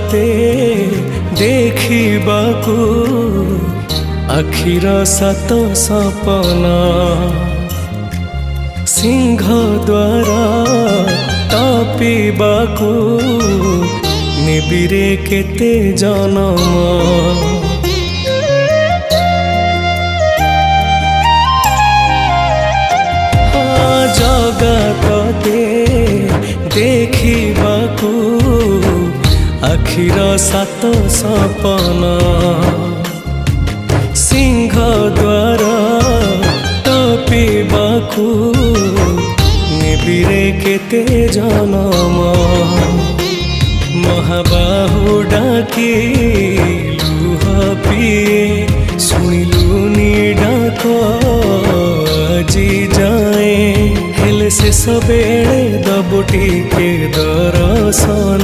तोते देखिबाकू आखिर सात सपना सिंह द्वारा टपिबाकू निबिरे केते जनम जगते देखिबाकू आखिर सात सपना सिंह द्वारा टपिबाकू निबिरे केते जनम महाबाहु डाकी लुह पिए शुणिलुनी डाक आजी जाए हेले शेष बेले दबुटी के दर्शन।